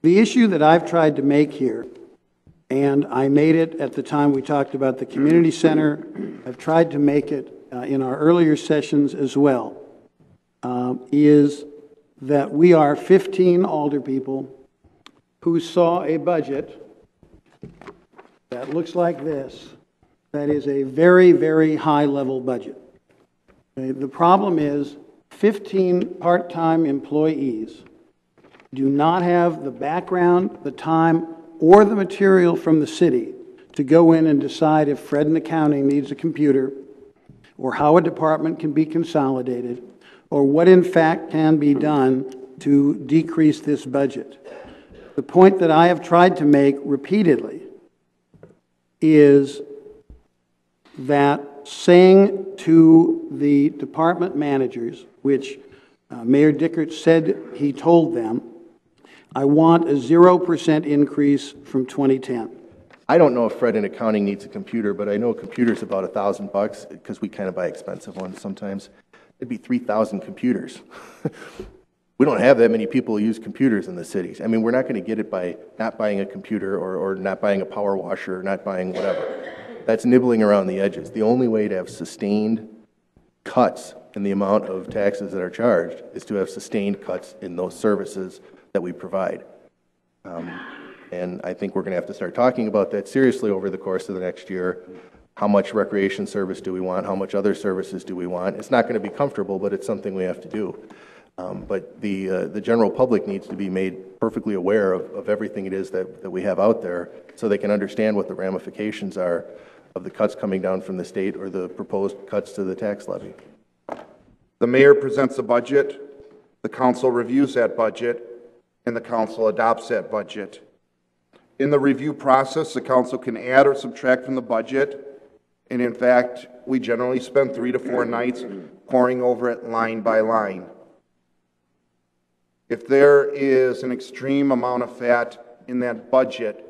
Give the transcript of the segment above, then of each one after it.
The issue that I've tried to make here, and I made it at the time we talked about the community center, I've tried to make it in our earlier sessions as well, is that we are 15 alderpeople who saw a budget that looks like this, that is a very, very high-level budget. Okay? The problem is 15 part-time employees do not have the background, the time, or the material from the city to go in and decide if Fred in accounting needs a computer, or how a department can be consolidated, or what in fact can be done to decrease this budget. The point that I have tried to make repeatedly is that saying to the department managers, which Mayor Dickert said he told them, I want a 0% increase from 2010. I don't know if Fred in accounting needs a computer, but I know a computer's about $1,000 because we kind of buy expensive ones sometimes. It'd be 3,000 computers. We don't have that many people who use computers in the cities. I mean, we're not going to get it by not buying a computer or not buying a power washer or not buying whatever. That's nibbling around the edges. The only way to have sustained cuts in the amount of taxes that are charged is to have sustained cuts in those services that we provide. And I think we're going to have to start talking about that seriously over the course of the next year. How much recreation service do we want? How much other services do we want? It's not going to be comfortable, but it's something we have to do. But the general public needs to be made perfectly aware of everything it is that we have out there so they can understand what the ramifications are of the cuts coming down from the state or the proposed cuts to the tax levy. The mayor presents a budget, the council reviews that budget, and the council adopts that budget. In the review process, the council can add or subtract from the budget, and in fact, we generally spend 3 to 4 nights poring over it line by line. If there is an extreme amount of fat in that budget,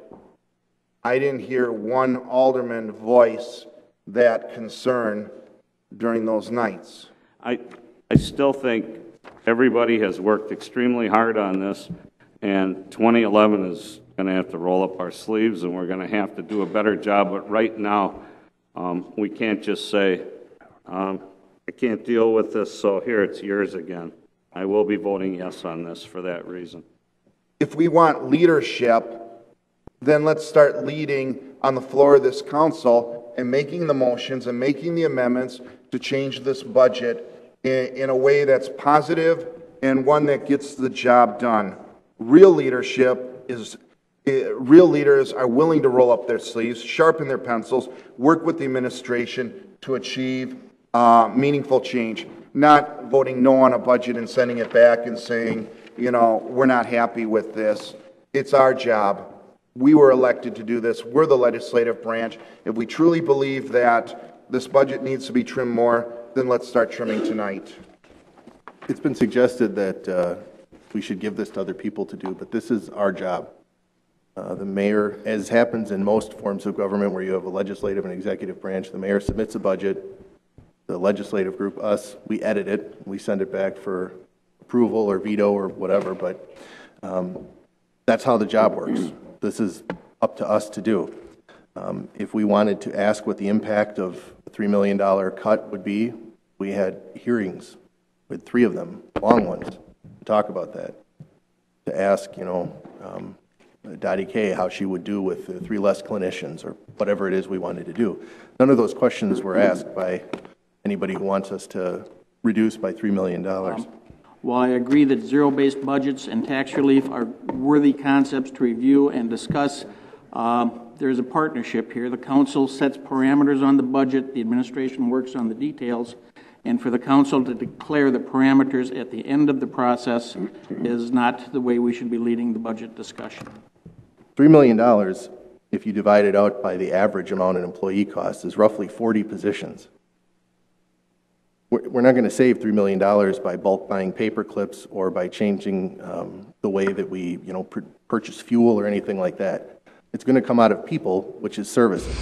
I didn't hear one alderman voice that concern during those nights. I still think everybody has worked extremely hard on this, and 2011 is going to have to roll up our sleeves, and we're going to have to do a better job. But right now, we can't just say, I can't deal with this, so here, it's yours again. I will be voting yes on this for that reason. If we want leadership, then let's start leading on the floor of this council and making the motions and making the amendments to change this budget in a way that's positive and one that gets the job done. Real leadership is real leaders are willing to roll up their sleeves, sharpen their pencils, work with the administration to achieve meaningful change, not voting no on a budget and sending it back and saying, you know, we're not happy with this. It's our job. We were elected to do this. We're the legislative branch. If we truly believe that this budget needs to be trimmed more, then let's start trimming tonight. It's been suggested that we should give this to other people to do, but this is our job. The mayor, as happens in most forms of government where you have a legislative and executive branch, the mayor submits a budget, the legislative group, us, we edit it, we send it back for approval or veto or whatever, but that's how the job works. This is up to us to do. If we wanted to ask what the impact of a $3 million cut would be, we had hearings with 3 of them, long ones, to talk about that, to ask, you know, Dottie K how she would do with 3 less clinicians or whatever it is we wanted to do. None of those questions were asked by anybody who wants us to reduce by $3 million. While I agree that zero-based budgets and tax relief are worthy concepts to review and discuss, there's a partnership here. The council sets parameters on the budget, the administration works on the details, and for the council to declare the parameters at the end of the process is not the way we should be leading the budget discussion. $3 million, if you divide it out by the average amount in employee costs, is roughly 40 positions. We're not going to save $3 million by bulk buying paper clips or by changing the way that we, you know, purchase fuel or anything like that. It's going to come out of people, which is services.